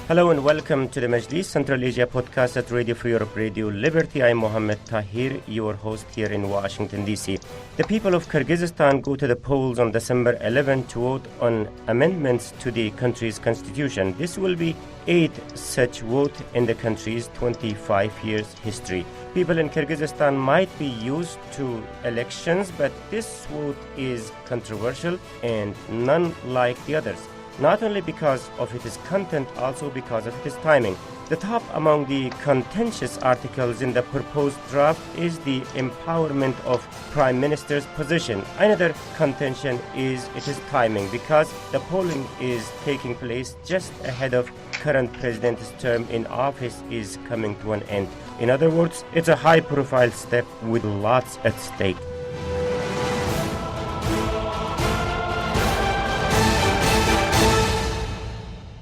Hello and welcome to the Majlis Central Asia podcast at Radio Free Europe, Radio Liberty. I'm Mohammed Tahir, your host here in Washington, D.C. The people of Kyrgyzstan go to the polls on December 11 to vote on amendments to the country's constitution. This will be 8th such vote in the country's 25 years history. People in Kyrgyzstan might be used to elections, but this vote is controversial and none like the others. Not only because of its content, also because of its timing. The top among the contentious articles in the proposed draft is the empowerment of Prime Minister's position. Another contention is its timing, because the polling is taking place just ahead of current president's term in office is coming to an end. In other words, it's a high-profile step with lots at stake.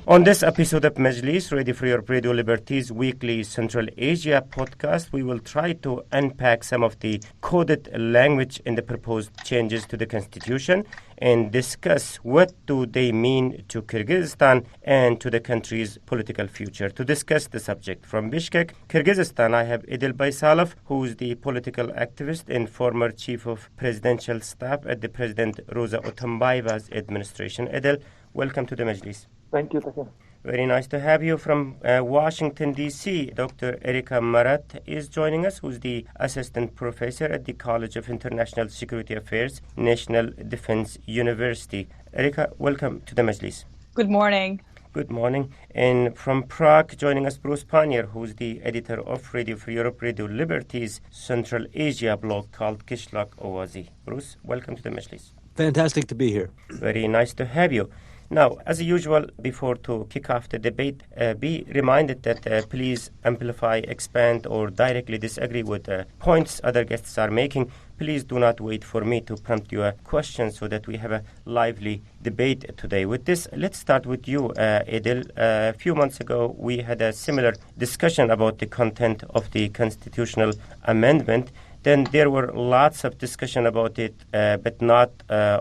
On this episode of Majlis, Radio Free Europe, Radio Liberty's weekly Central Asia podcast, we will try to unpack some of the coded language in the proposed changes to the constitution and discuss what do they mean to Kyrgyzstan and to the country's political future. To discuss the subject from Bishkek, Kyrgyzstan, I have Idil Baysalov, who is the political activist and former chief of presidential staff at the President Rosa Otunbayeva's administration. Idil, welcome to the Majlis. Thank you, Tahir. Very nice to have you. From Washington, D.C., Dr. Erika Marat is joining us, who's the assistant professor at the College of International Security Affairs, National Defense University. Erika, welcome to the Majlis. Good morning. Good morning. And from Prague, joining us, Bruce Pannier, who's the editor of Radio Free Europe, Radio Liberty's Central Asia blog called Qishloq Ovazi. Bruce, welcome to the Majlis. Fantastic to be here. Very nice to have you. Now, as usual, before to kick off the debate, be reminded that please amplify, expand, or directly disagree with points other guests are making. Please do not wait for me to prompt you a question so that we have a lively debate today. With this, let's start with you, Idil. A few months ago, we had a similar discussion about the content of the constitutional amendment. Then there were lots of discussion about it, but not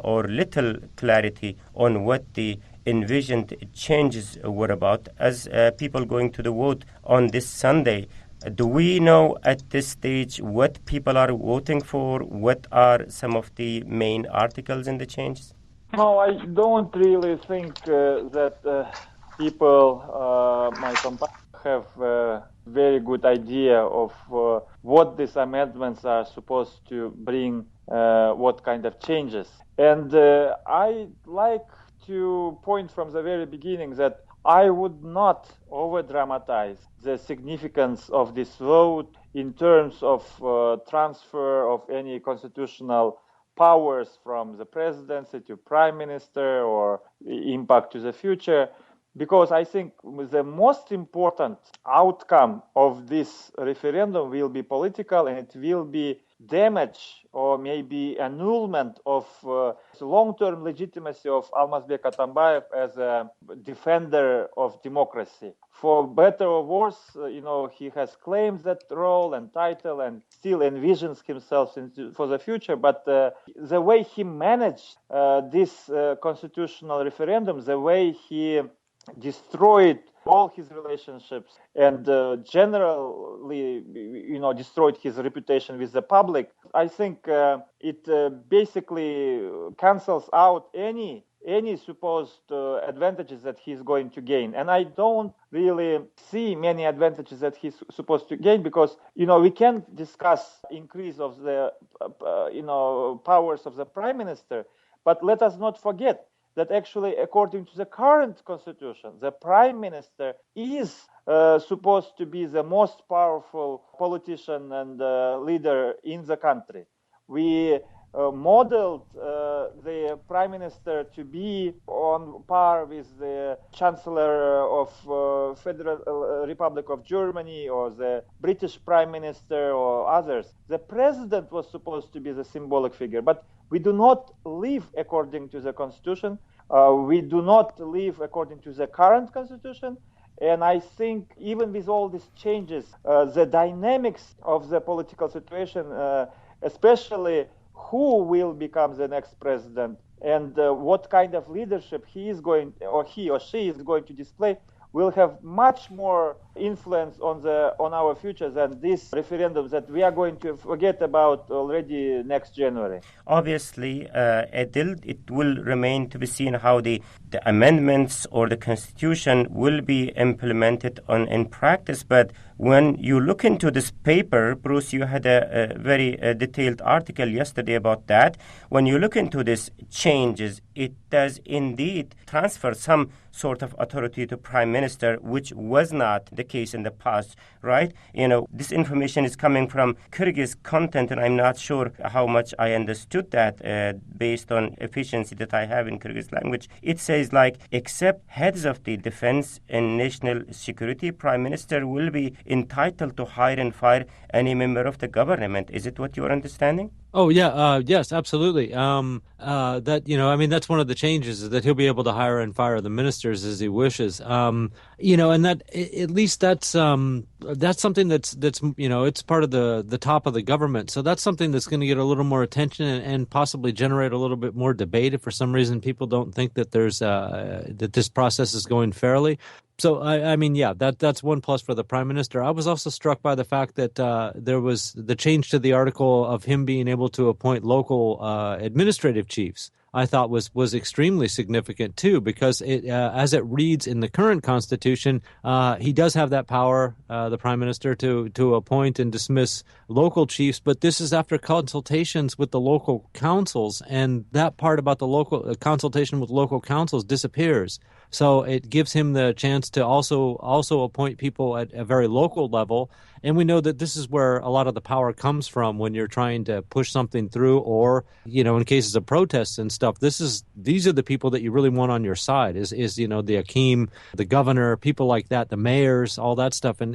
or little clarity on what the envisioned changes were about. As people going to the vote on this Sunday, do we know at this stage what people are voting for? What are some of the main articles in the changes? No, I don't really think that people, my companions, have a very good idea of what these amendments are supposed to bring, what kind of changes. And I like to point from the very beginning that I would not over-dramatize the significance of this vote in terms of transfer of any constitutional powers from the presidency to prime minister or impact to the future. Because I think the most important outcome of this referendum will be political, and it will be damage or maybe annulment of the long-term legitimacy of Almazbek Atambayev as a defender of democracy. For better or worse, he has claimed that role and title and still envisions himself for the future. But the way he managed this constitutional referendum, the way he destroyed all his relationships and generally, destroyed his reputation with the public. I think it basically cancels out any supposed advantages that he's going to gain. And I don't really see many advantages that he's supposed to gain because, we can discuss increase of the, powers of the prime minister, but let us not forget that actually, according to the current constitution, the prime minister is supposed to be the most powerful politician and leader in the country. We modeled the prime minister to be on par with the chancellor of Federal Republic of Germany or the British prime minister or others. The president was supposed to be the symbolic figure, but we do not live according to the constitution. We do not live according to the current constitution. And I think even with all these changes, the dynamics of the political situation, especially who will become the next president and what kind of leadership he or she is going to display, will have much more influence on our future than this referendum that we are going to forget about already next January. Obviously, Adil, it will remain to be seen how the amendments or the constitution will be implemented in practice. But when you look into this paper, Bruce, you had a very detailed article yesterday about that. When you look into these changes, it does indeed transfer some sort of authority to prime minister, which was not the case in the past, right? This information is coming from Kyrgyz content, and I'm not sure how much I understood that based on efficiency that I have in Kyrgyz language. It says except heads of the defense and national security, prime minister will be entitled to hire and fire any member of the government. Is it what you're understanding? Oh, yeah. Yes, absolutely. That's one of the changes, is that he'll be able to hire and fire the ministers as he wishes. And that, at least that's something that's it's part of the top of the government. So that's something that's going to get a little more attention and possibly generate a little bit more debate if for some reason people don't think that that this process is going fairly. So, that's one plus for the prime minister. I was also struck by the fact that there was the change to the article of him being able to appoint local administrative chiefs. I thought was extremely significant too, because as it reads in the current constitution, he does have that power, the prime minister, to appoint and dismiss local chiefs. But this is after consultations with the local councils, and that part about the local consultation with local councils disappears. So it gives him the chance to also appoint people at a very local level. And we know that this is where a lot of the power comes from when you're trying to push something through, or, in cases of protests and stuff. These are the people that you really want on your side is the Akim, the governor, people like that, the mayors, all that stuff. And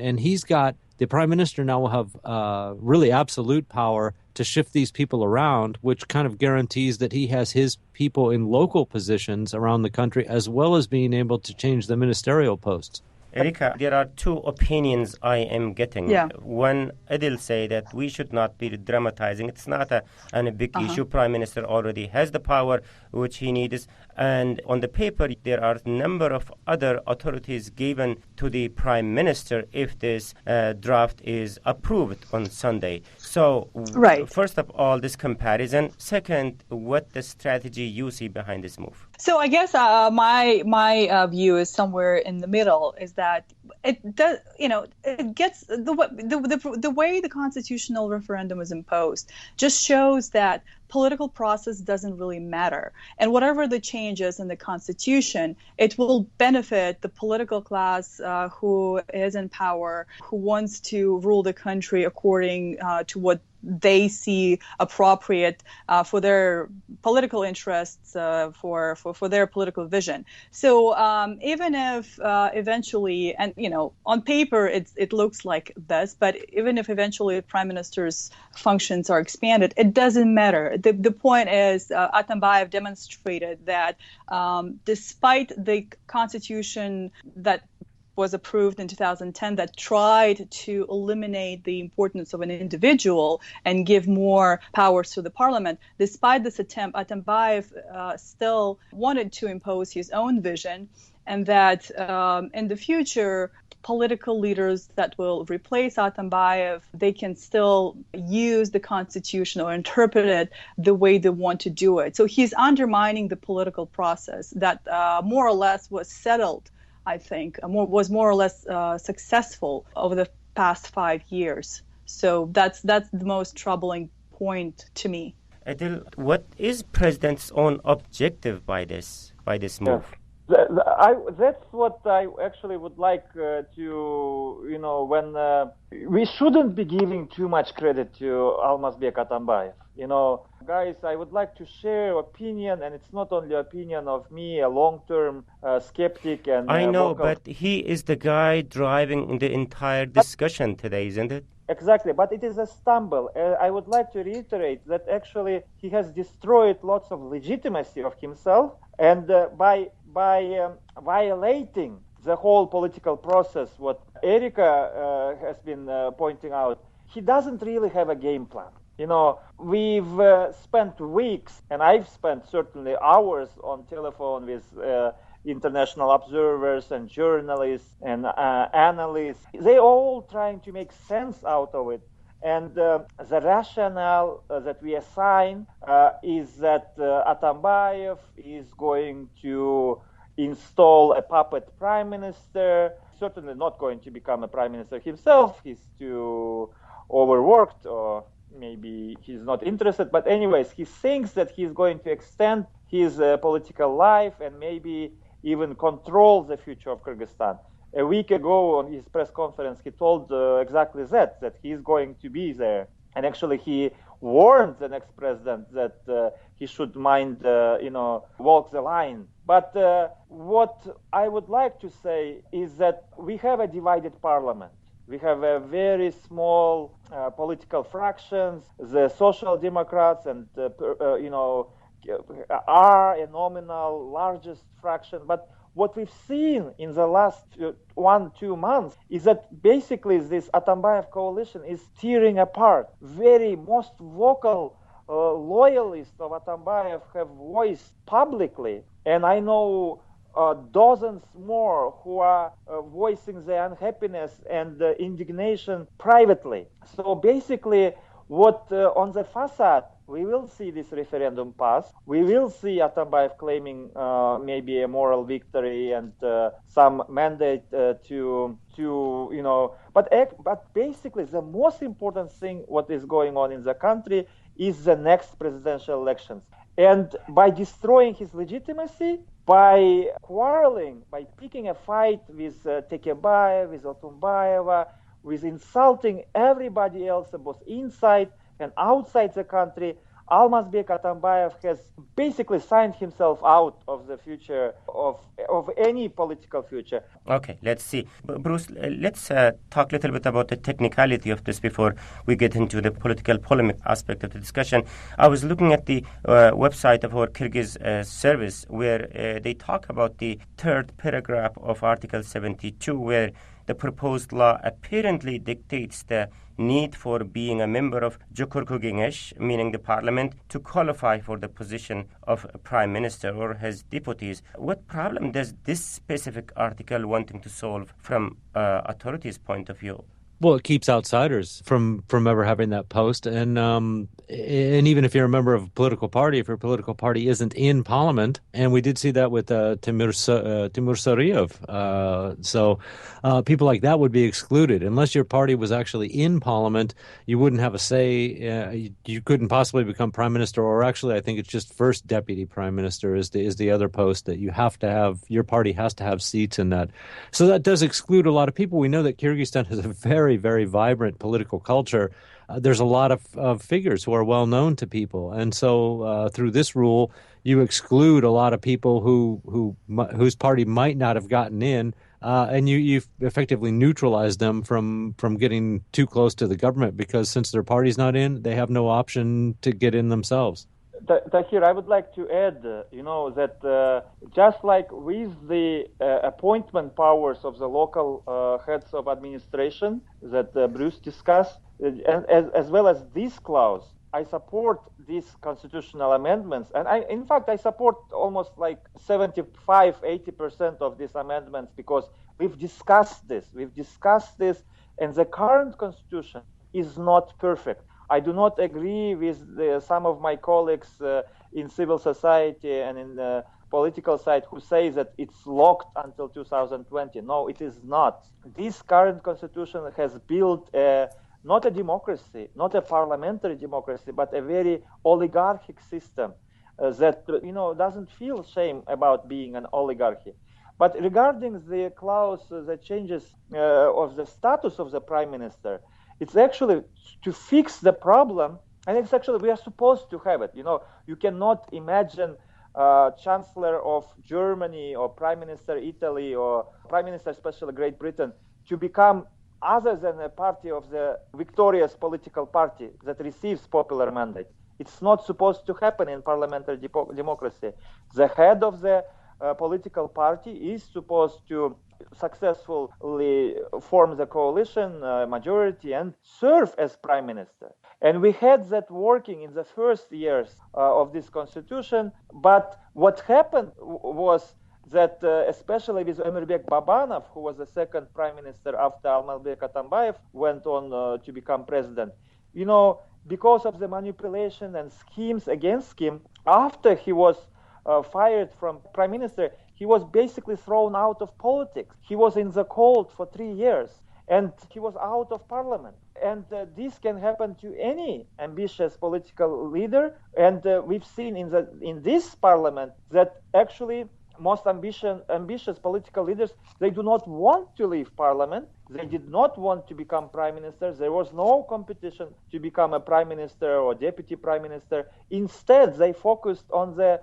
the prime minister now will have really absolute power to shift these people around, which kind of guarantees that he has his people in local positions around the country, as well as being able to change the ministerial posts. Erika, there are two opinions I am getting. Yeah. One, Adil say that we should not be dramatizing. It's not a big issue. Prime Minister already has the power which he needs. And on the paper, there are a number of other authorities given to the Prime Minister if this draft is approved on Sunday. So, right. First of all, this comparison. Second, what the strategy you see behind this move? So I guess my view is somewhere in the middle, is that it does, it gets the way the constitutional referendum is imposed just shows that political process doesn't really matter. And whatever the changes in the constitution, it will benefit the political class who is in power, who wants to rule the country according to what they see appropriate for their political interests, for their political vision. So even if eventually, and on paper it looks like this, but even if eventually the prime minister's functions are expanded, it doesn't matter. The point is, Atambayev demonstrated that despite the constitution that was approved in 2010 that tried to eliminate the importance of an individual and give more powers to the parliament. Despite this attempt, Atambayev still wanted to impose his own vision, and that in the future, political leaders that will replace Atambayev, they can still use the constitution or interpret it the way they want to do it. So he's undermining the political process that more or less was settled, I think, was more or less successful over the past 5 years. So that's the most troubling point to me. Adil, what is President's own objective by this move? That's what I actually would like to, when we shouldn't be giving too much credit to Almazbek Atambayev. Guys, I would like to share opinion, and it's not only opinion of me, a long-term skeptic. And I know, but he is the guy driving the entire discussion today, isn't it? Exactly, but it is a stumble. I would like to reiterate that actually he has destroyed lots of legitimacy of himself, and by violating the whole political process, what Erika has been pointing out, he doesn't really have a game plan. We've spent weeks, and I've spent certainly hours on telephone with international observers and journalists and analysts. They all trying to make sense out of it. And the rationale that we assign is that Atambayev is going to install a puppet prime minister, certainly not going to become a prime minister himself. He's too overworked, or maybe he's not interested. But anyways, he thinks that he's going to extend his political life and maybe even control the future of Kyrgyzstan. A week ago on his press conference, he told exactly that he's going to be there. And actually, he warned the next president that he should mind, walk the line. But what I would like to say is that we have a divided parliament. We have a very small political fractions. The Social Democrats and, are a nominal largest fraction. But what we've seen in the last 1-2 months is that basically this Atambayev coalition is tearing apart. Most vocal loyalists of Atambayev have voiced publicly, and I know dozens more who are voicing their unhappiness and indignation privately. So basically, what on the facade, we will see this referendum pass. We will see Atambayev claiming maybe a moral victory and some mandate But basically, the most important thing what is going on in the country is the next presidential elections. And by destroying his legitimacy, by quarreling, by picking a fight with Tekebayev, with Otunbayeva, with insulting everybody else, both inside and outside the country, Almazbek Atambayev has basically signed himself out of the future of any political future. Okay, let's see. Bruce, let's talk a little bit about the technicality of this before we get into the political polemic aspect of the discussion. I was looking at the website of our Kyrgyz service where they talk about the third paragraph of Article 72, where the proposed law apparently dictates the need for being a member of Jokurku Gengesh, meaning the parliament, to qualify for the position of prime minister or his deputies. What problem does this specific article wanting to solve from authorities' point of view? Well, it keeps outsiders from ever having that post, and even if you're a member of a political party, if your political party isn't in parliament, and we did see that with Timur Sariev, so people like that would be excluded unless your party was actually in parliament. You wouldn't have a say. You couldn't possibly become prime minister, or actually, I think it's just first deputy prime minister is the other post that you have to have. Your party has to have seats in that, so that does exclude a lot of people. We know that Kyrgyzstan has a very, very vibrant political culture. There's a lot of figures who are well known to people, and so through this rule, you exclude a lot of people whose party might not have gotten in, and you effectively neutralize them from getting too close to the government, because since their party's not in, they have no option to get in themselves. Tahir, I would like to add, that just like with the appointment powers of the local heads of administration that Bruce discussed, as well as this clause, I support these constitutional amendments. And I support almost like 75-80% of these amendments, because we've discussed this, and the current constitution is not perfect. I do not agree with some of my colleagues in civil society and in the political side who say that it's locked until 2020. No, it is not. This current constitution has built not a democracy, not a parliamentary democracy, but a very oligarchic system that doesn't feel shame about being an oligarchy. But regarding the clause that changes of the status of the prime minister, it's actually to fix the problem, and it's actually we are supposed to have it. You cannot imagine Chancellor of Germany or Prime Minister Italy or Prime Minister, especially Great Britain, to become other than a party of the victorious political party that receives popular mandate. It's not supposed to happen in parliamentary democracy. The head of the political party is supposed to successfully form the coalition majority and serve as prime minister. And we had that working in the first years of this constitution. But what happened was that especially with Ömerbek Babanov, who was the second prime minister after Almazbek Atambayev went on to become president, because of the manipulation and schemes against him, after he was fired from prime minister, he was basically thrown out of politics. He was in the cold for 3 years, and he was out of parliament. And this can happen to any ambitious political leader. And we've seen in this parliament that actually most ambitious political leaders, they do not want to leave parliament. They did not want to become prime ministers. There was no competition to become a prime minister or deputy prime minister. Instead, they focused on the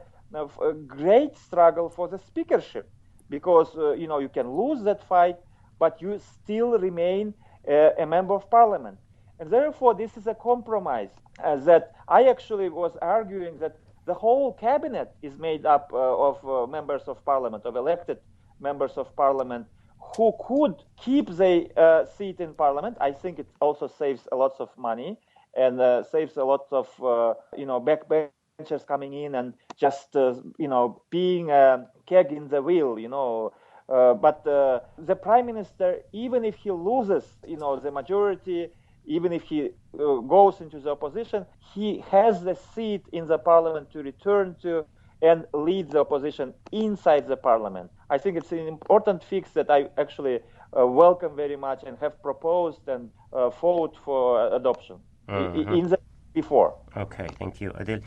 great struggle for the speakership, because you can lose that fight, but you still remain a member of parliament. And therefore, this is a compromise that I actually was arguing that the whole cabinet is made up of members of parliament, of elected members of parliament, who could keep their seat in parliament. I think it also saves a lot of money and saves a lot of backbenchers coming in and just being a keg in the wheel. But the prime minister, even if he loses the majority, even if he goes into the opposition, he has the seat in the parliament to return to and lead the opposition inside the parliament. I think it's an important fix that I actually welcome very much and have proposed and fought for adoption in the before. Okay, thank you, Adil.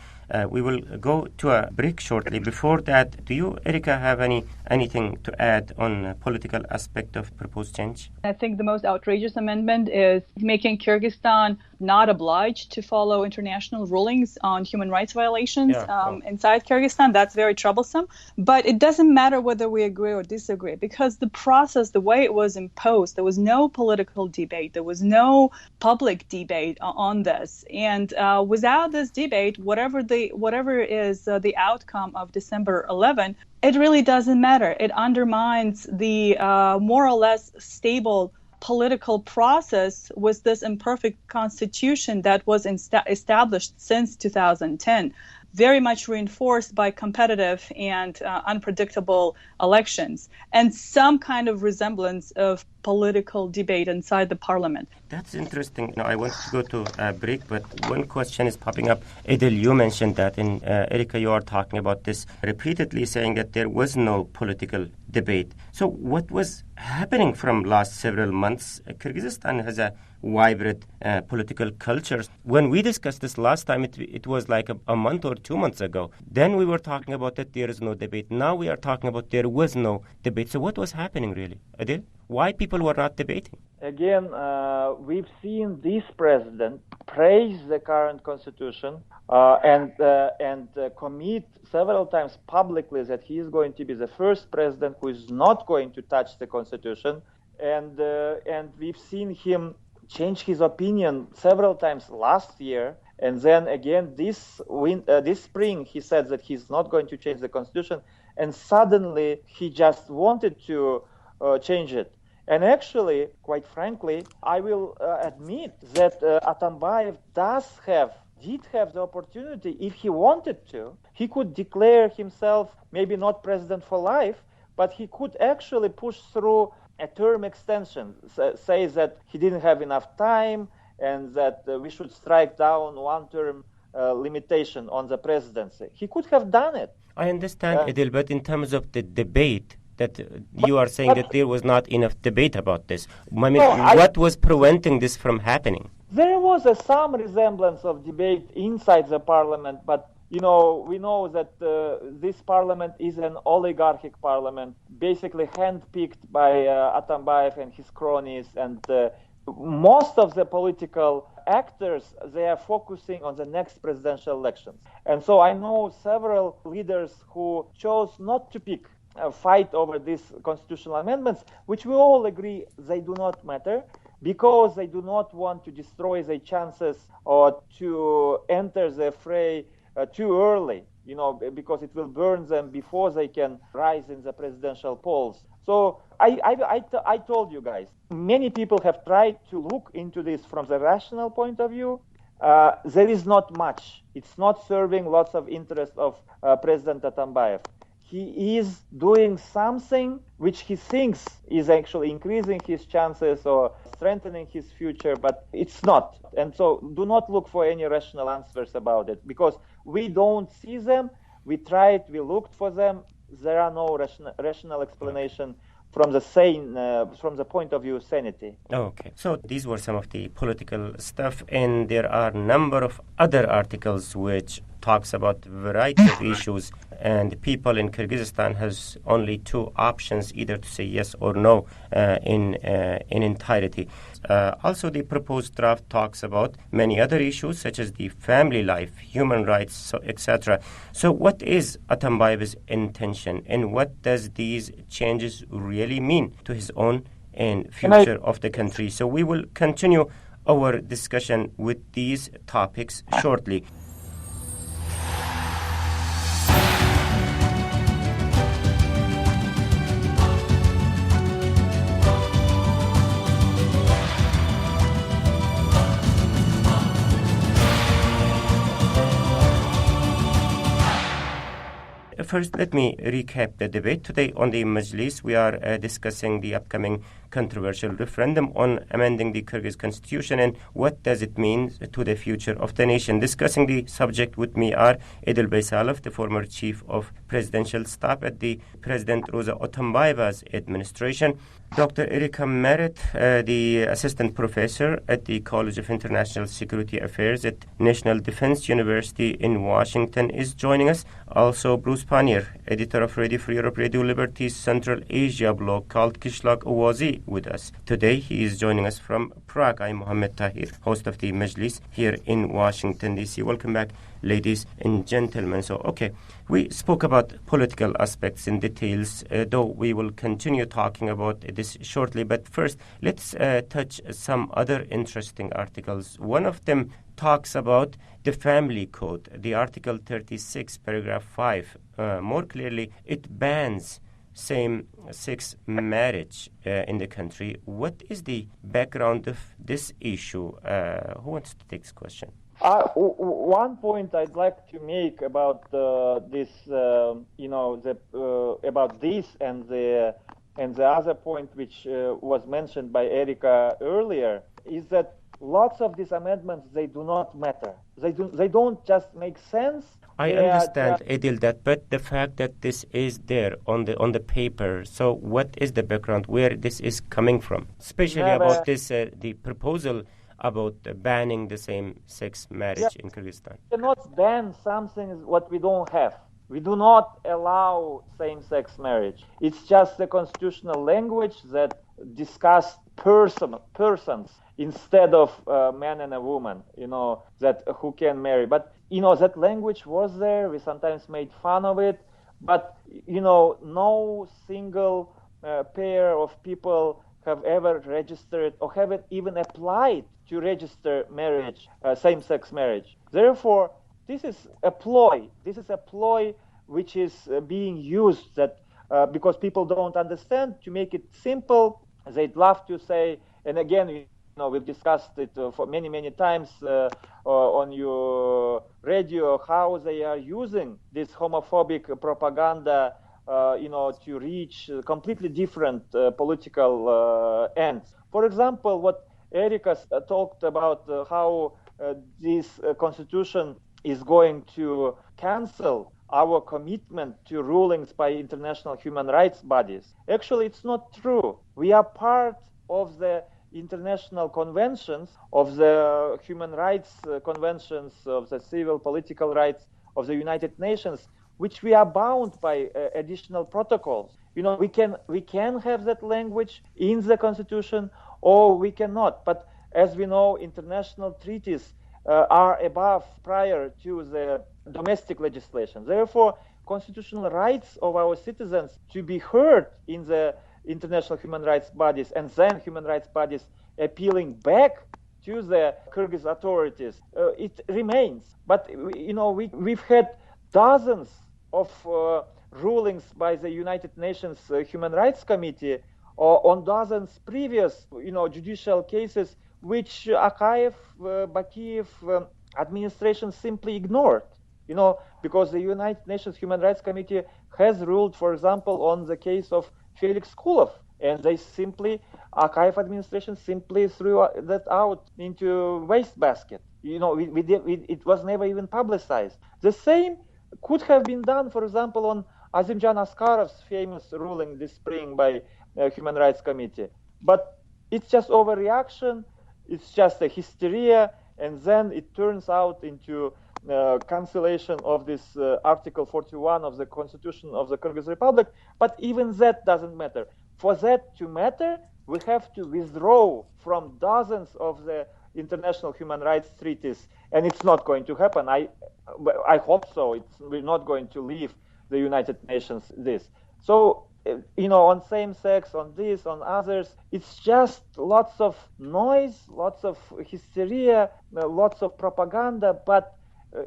We will go to a break shortly. Before that, do you, Erika, have anything to add on the political aspect of proposed change? I think the most outrageous amendment is making Kyrgyzstan not obliged to follow international rulings on human rights violations inside Kyrgyzstan. That's very troublesome. But it doesn't matter whether we agree or disagree, because the process, the way it was imposed, there was no political debate, there was no public debate on this. And without this debate, whatever is the outcome of December 11, it really doesn't matter. It undermines the more or less stable political process with this imperfect constitution that was established since 2010, very much reinforced by competitive and unpredictable elections and some kind of resemblance of political debate inside the parliament. That's interesting. Now, I want to go to a break, but one question is popping up. Adil, you mentioned that, and Erika, you are talking about this repeatedly, saying that there was no political debate. So what was happening from last several months? Kyrgyzstan has a vibrant political culture. When we discussed this last time, it was like a month or 2 months ago. Then we were talking about that there is no debate. Now we are talking about there was no debate. So what was happening really? Adil, why people were not debating? Again, we've seen this president praise the current constitution and commit several times publicly that he is going to be the first president who is not going to touch the constitution. And we've seen him change his opinion several times last year. And then again, this spring, he said that he's not going to change the constitution. And suddenly, he just wanted to change it. And actually, quite frankly, I will admit that Atambayev did have the opportunity, if he wanted to, he could declare himself maybe not president for life, but he could actually push through a term extension, say that he didn't have enough time and that we should strike down one-term limitation on the presidency. He could have done it. I understand, Adil, but in terms of the debate, that you are saying that there was not enough debate about this. I mean, what was preventing this from happening? There was some resemblance of debate inside the parliament, but we know that this parliament is an oligarchic parliament, basically handpicked by Atambayev and his cronies, and most of the political actors, they are focusing on the next presidential elections. And so I know several leaders who chose not to pick a fight over these constitutional amendments, which we all agree they do not matter, because they do not want to destroy their chances or to enter the fray too early, because it will burn them before they can rise in the presidential polls. So I told you guys, many people have tried to look into this from the rational point of view. There is not much. It's not serving lots of interest of President Atambayev. he is doing something which he thinks is actually increasing his chances or strengthening his future, but it's not. And so do not look for any rational answers about it, because we don't see them. We tried, we looked for them. There are no rational explanation from the point of view of sanity. Okay, so these were some of the political stuff, and there are a number of other articles which talks about a variety of issues, and people in Kyrgyzstan has only two options, either to say yes or no in entirety. Also, the proposed draft talks about many other issues such as the family life, human rights, etc. So what is Atambaev's intention, and what does these changes really mean to his own and future of the country? So we will continue our discussion with these topics shortly. First, let me recap the debate. Today on the Majlis, we are discussing the upcoming controversial referendum on amending the Kyrgyz constitution and what does it mean to the future of the nation. Discussing the subject with me are Edil Baysalov, the former chief of presidential staff at the President Rosa Otambaeva's administration, Dr. Erika Merritt, the assistant professor at the College of International Security Affairs at National Defense University in Washington, is joining us. Also, Bruce Pannier, editor of Radio Free Europe, Radio Liberty's Central Asia blog called Kishlag Owazi, with us. Today, he is joining us from Prague. I'm Mohammed Tahir, host of the Majlis here in Washington, D.C. Welcome back, ladies and gentlemen. So, okay, we spoke about political aspects in details, though we will continue talking about this shortly. But first, let's touch some other interesting articles. One of them talks about the family code, the Article 36, paragraph 5. More clearly, it bans same-sex marriage in the country. What is the background of this issue? Who wants to take this question? One point I'd like to make about this, about this and the other point which was mentioned by Erika earlier, is that lots of these amendments, they do not matter. They don't just make sense. I understand, Edil, that, but the fact that this is there on the paper, so what is the background, where this is coming from? Especially about this, the proposal about banning the same-sex marriage in Kyrgyzstan. We cannot ban something what we don't have. We do not allow same-sex marriage. It's just the constitutional language that discuss persons instead of man and a woman, that who can marry. But, that language was there. We sometimes made fun of it. But, no single pair of people have ever registered or haven't even applied to register marriage, same-sex marriage. Therefore, this is a ploy. This is a ploy which is being used that because people don't understand. To make it simple, they'd love to say, and again, we've discussed it for many, many times on your radio, how they are using this homophobic propaganda, to reach completely different political ends. For example, what Erika talked about how this constitution is going to cancel our commitment to rulings by international human rights bodies. Actually, it's not true. We are part of the international conventions, of the human rights conventions, of the civil political rights of the United Nations, which we are bound by additional protocols. We can have that language in the constitution, or we cannot. But as we know, international treaties are above, prior to the domestic legislation. Therefore, constitutional rights of our citizens to be heard in the international human rights bodies, and then human rights bodies appealing back to the Kyrgyz authorities, it remains. But we've had dozens of rulings by the United Nations Human Rights Committee on dozens previous judicial cases which Akayev, Bakiev administration simply ignored. because the United Nations Human Rights Committee has ruled, for example, on the case of Felix Kulov, and archive administration simply threw that out into wastebasket. It was never even publicized. The same could have been done, for example, on Azimjan Askarov's famous ruling this spring by Human Rights Committee. But it's just overreaction, it's just a hysteria, and then it turns out into cancellation of this Article 41 of the Constitution of the Kyrgyz Republic. But even that doesn't matter. For that to matter, we have to withdraw from dozens of the international human rights treaties, and it's not going to happen. I hope so. We're not going to leave the United Nations this. So, on same-sex, on this, on others, it's just lots of noise, lots of hysteria, lots of propaganda, but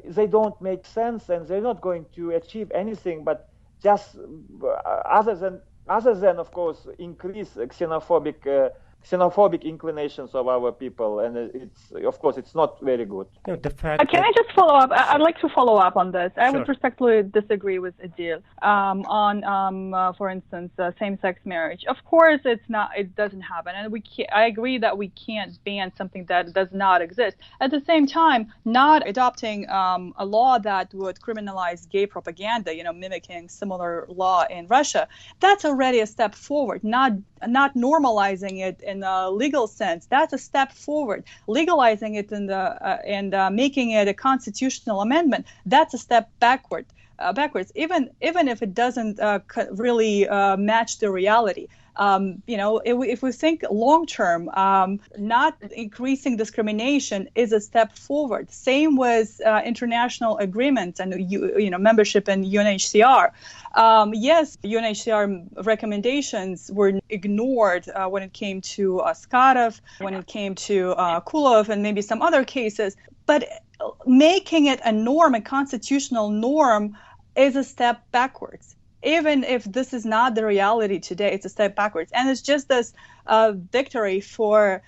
they don't make sense, and they're not going to achieve anything but just other than, of course, increase xenophobic inclinations of our people, and it's not very good. The fact Can I just follow up? I'd like to follow up on this. I would respectfully disagree with Adil on, for instance, same-sex marriage. Of course, it doesn't happen, and I agree that we can't ban something that does not exist. At the same time, not adopting a law that would criminalize gay propaganda, mimicking similar law in Russia, that's already a step forward. Not normalizing it in a legal sense, that's a step forward. Legalizing it and making it a constitutional amendment, that's a step backwards. Even if it doesn't really match the reality. If we think long term, not increasing discrimination is a step forward. Same with international agreements and membership in UNHCR. Yes, UNHCR recommendations were ignored when it came to Askarov, when it came to Kulov, and maybe some other cases. But making it a norm, a constitutional norm, is a step backwards. Even if this is not the reality today, it's a step backwards. And it's just this victory for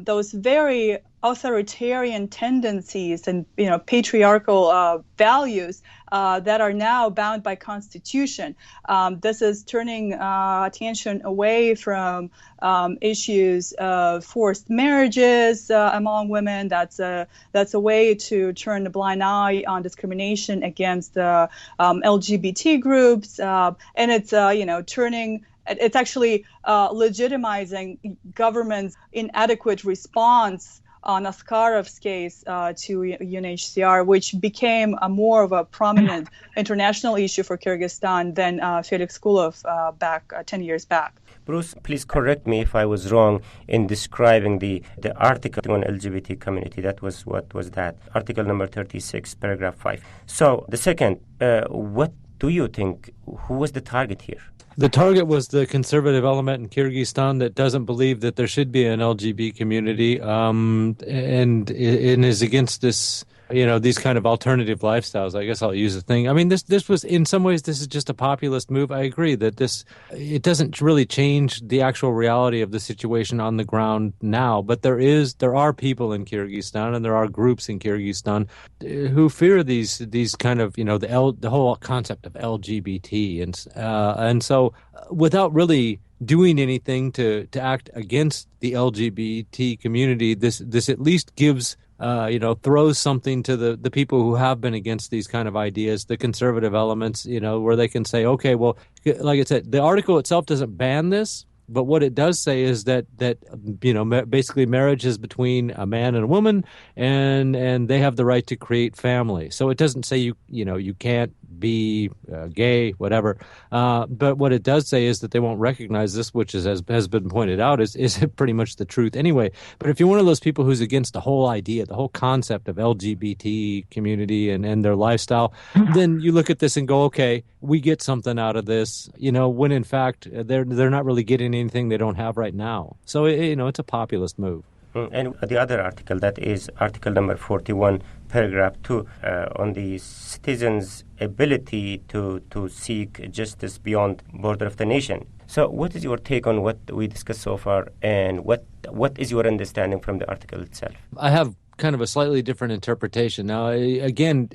those very authoritarian tendencies and patriarchal values that are now bound by constitution. This is turning attention away from issues of forced marriages among women. That's a way to turn a blind eye on discrimination against LGBT groups, and it's turning. It's actually legitimizing government's inadequate response on Askarov's case to UNHCR, which became more of a prominent international issue for Kyrgyzstan than Felix Kulov back 10 years back. Bruce, please correct me if I was wrong in describing the article on LGBT community. What was that? Article number 36, paragraph 5. So the second, what do you think? Who was the target here? The target was the conservative element in Kyrgyzstan that doesn't believe that there should be an LGBT community, and is against this, these kind of alternative lifestyles. I guess I'll use the thing. I mean, this was, in some ways, this is just a populist move. I agree that it doesn't really change the actual reality of the situation on the ground now. But there are people in Kyrgyzstan, and there are groups in Kyrgyzstan who fear these kind of, the whole concept of LGBT, and so without really doing anything to act against the LGBT community, this at least gives throws something to the people who have been against these kind of ideas, the conservative elements, where they can say, okay, well, like I said, the article itself doesn't ban this, but what it does say is that basically marriage is between a man and a woman, and they have the right to create family. So it doesn't say you can't be gay, whatever. But what it does say is that they won't recognize this, which has been pointed out, is pretty much the truth anyway. But if you're one of those people who's against the whole idea, the whole concept of LGBT community and their lifestyle, then you look at this and go, okay, we get something out of this, when in fact they're not really getting anything they don't have right now. So, it's a populist move. And the other article, that is article number 41, paragraph 2, on the citizens' ability to seek justice beyond border of the nation. So what is your take on what we discussed so far, and what is your understanding from the article itself? I have kind of a slightly different interpretation. Now, again,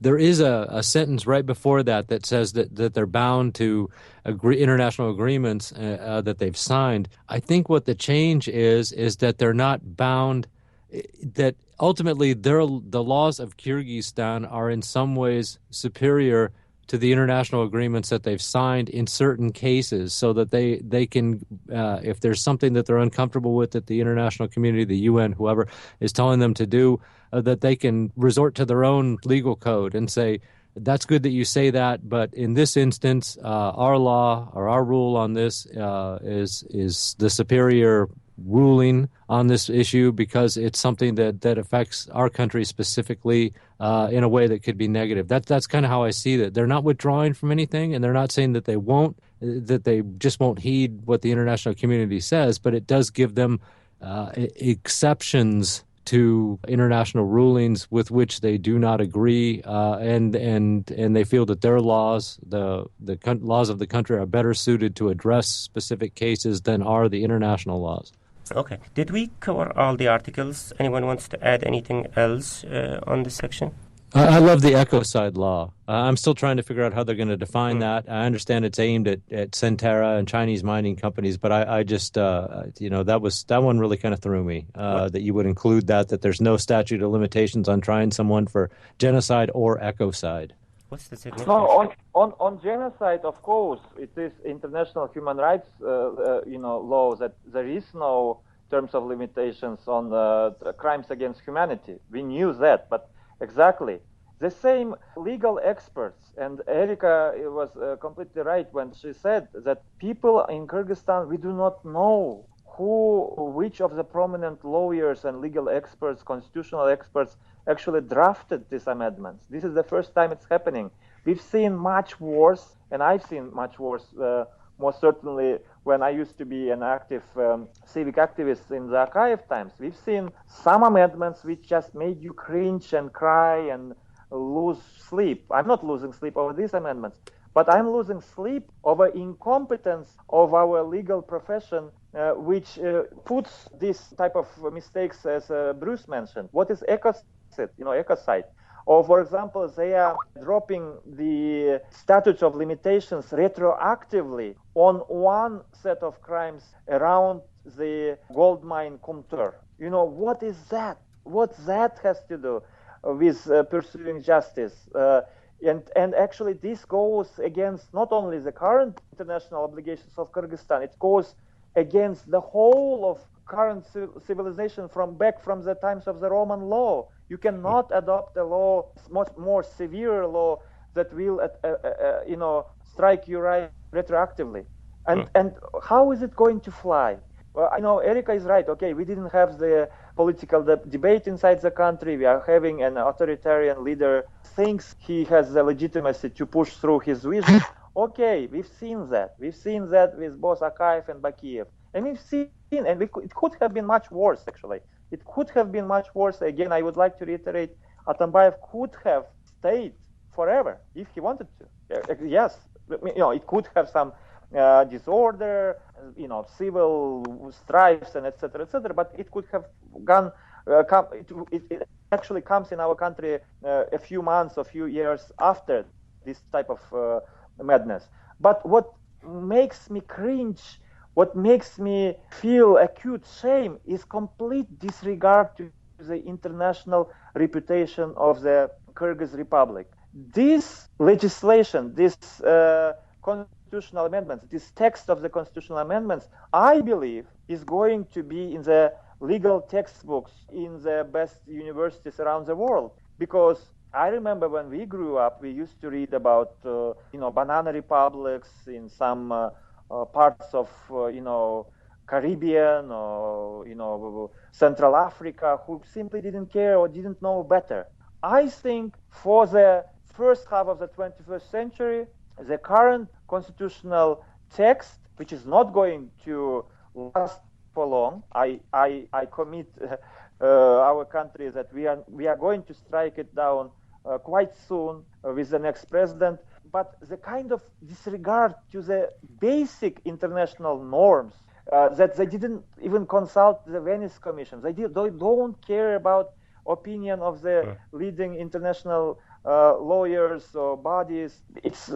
there is a sentence right before that says that they're bound to international agreements that they've signed. I think what the change is that they're not bound, that ultimately the laws of Kyrgyzstan are in some ways superior to the international agreements that they've signed in certain cases, so that they can, if there's something that they're uncomfortable with that the international community, the UN, whoever is telling them to do, that they can resort to their own legal code and say, that's good that you say that, but in this instance, our law or our rule on this is the superior ruling on this issue because it's something that affects our country specifically in a way that could be negative. That's kind of how I see that. They're not withdrawing from anything, and they're not saying that they won't, that they just won't heed what the international community says, but it does give them exceptions to international rulings with which they do not agree, and they feel that their laws, the laws of the country, are better suited to address specific cases than are the international laws. Okay. Did we cover all the articles? Anyone wants to add anything else on this section? I love the ecocide law. I'm still trying to figure out how they're going to define that. I understand it's aimed at Centerra and Chinese mining companies, but I just, that one really kind of threw me, that you would include that there's no statute of limitations on trying someone for genocide or ecocide. What's the significance? No, on genocide, of course, it is international human rights, law that there is no terms of limitations on crimes against humanity. We knew that, but exactly. The same legal experts, and Erika was completely right when she said that people in Kyrgyzstan, we do not know which of the prominent lawyers and legal experts, constitutional experts, actually drafted these amendments. This is the first time it's happening. We've seen much worse, and I've seen much worse, most certainly when I used to be an active civic activist in the archive times. We've seen some amendments which just made you cringe and cry and lose sleep. I'm not losing sleep over these amendments, but I'm losing sleep over incompetence of our legal profession, which puts this type of mistakes, as Bruce mentioned. What is ecocide? Or, for example, they are dropping the statute of limitations retroactively on one set of crimes around the gold mine Kumtur. What is that? What that has to do with pursuing justice? And actually, this goes against not only the current international obligations of Kyrgyzstan, it goes against the whole of current civilization from the times of the Roman law. You cannot adopt a law, much more severe law, that will, strike you right retroactively. And how is it going to fly? Well, I know Erika is right. Okay, we didn't have the political debate inside the country. We are having an authoritarian leader thinks he has the legitimacy to push through his vision. Okay, we've seen that. We've seen that with both Akayev and Bakiev. And we've seen, and it could have been much worse, actually. It could have been much worse. Again, I would like to reiterate, Atambayev could have stayed forever if he wanted to. Yes, it could have some disorder, civil strifes, and etc., but it could have gone. It actually comes in our country a few months, a few years after this type of madness. But what makes me cringe, what makes me feel acute shame, is complete disregard to the international reputation of the Kyrgyz Republic. This legislation, this constitutional amendments, this text of the constitutional amendments, I believe, is going to be in the legal textbooks in the best universities around the world. Because I remember when we grew up, we used to read about, banana republics in some parts of, Caribbean or, Central Africa, who simply didn't care or didn't know better. I think for the first half of the 21st century, the current constitutional text, which is not going to last for long, I commit our country that we are going to strike it down quite soon with the next president. But the kind of disregard to the basic international norms that they didn't even consult the Venice Commission. They don't care about opinion of the leading international lawyers or bodies. It's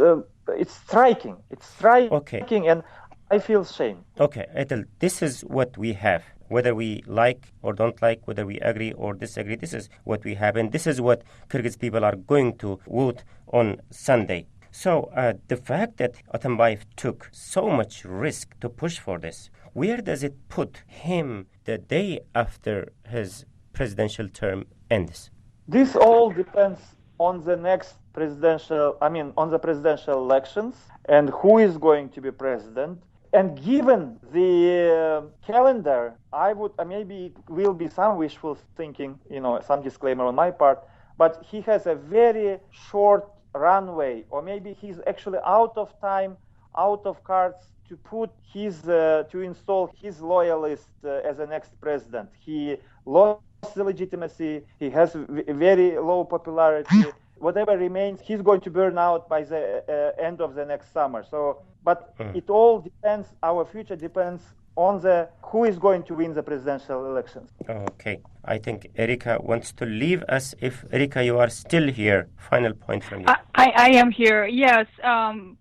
striking. It's striking, and I feel shame. Okay, Edel, this is what we have. Whether we like or don't like, whether we agree or disagree, this is what we have, and this is what Kyrgyz people are going to vote on Sunday. So the fact that Atambayev took so much risk to push for this, where does it put him the day after his presidential term ends? This all depends on the next on the presidential elections and who is going to be president. And given the calendar, I would maybe it will be some wishful thinking, some disclaimer on my part, but he has a very short runway, or maybe he's actually out of time, out of cards to put to install his loyalist as the next president. He lost the legitimacy. He has very low popularity. Whatever remains, he's going to burn out by the end of the next summer. But it all depends. Our future depends on who is going to win the presidential elections. Okay. I think Erika wants to leave us. If Erika, you are still here, final point from you. I am here. Yes. On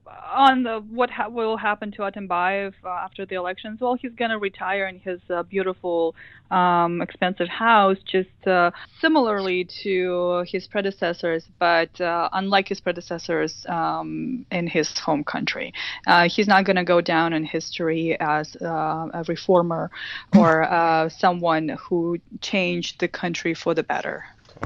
what will happen to Atambayev after the elections? Well, he's going to retire in his beautiful, expensive house, just similarly to his predecessors, but unlike his predecessors in his home country. He's not going to go down in history as a reformer or someone who changed the country for the better.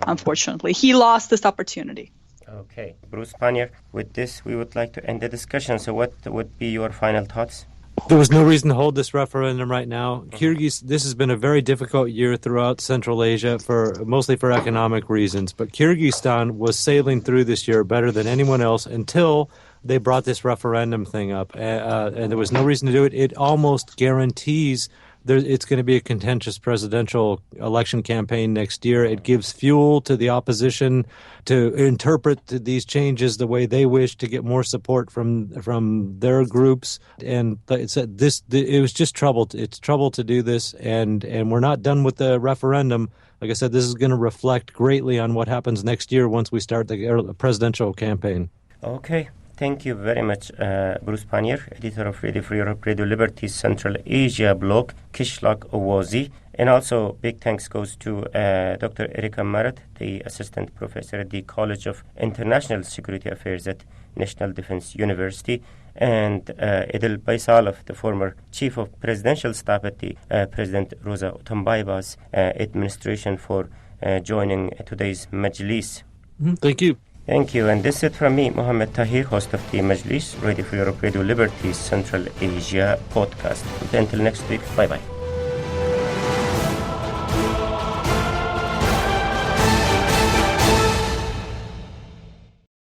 Unfortunately, he lost this opportunity. Okay. Bruce Pannier, with this, we would like to end the discussion. So what would be your final thoughts? There was no reason to hold this referendum right now. This has been a very difficult year throughout Central Asia, mostly for economic reasons. But Kyrgyzstan was sailing through this year better than anyone else until they brought this referendum thing up. And there was no reason to do it. It almost guarantees it's going to be a contentious presidential election campaign next year. It gives fuel to the opposition to interpret these changes the way they wish, to get more support from their groups. And it was just trouble. It's trouble to do this, and we're not done with the referendum. Like I said, this is going to reflect greatly on what happens next year once we start the presidential campaign. Okay. Thank you very much, Bruce Pannier, editor of Radio Free Europe, Radio Liberty's Central Asia blog, Kishlak Owazi. And also, big thanks goes to Dr. Erika Marat, the assistant professor at the College of International Security Affairs at National Defense University, and Edel Baysalov, the former chief of presidential staff at the President Rosa Otambayeva's administration, for joining today's Majlis. Thank you. Thank you. And this is it from me, Mohammed Tahir, host of the Majlis, Radio Free Europe, Radio Liberty's Central Asia podcast. Until next week, bye-bye.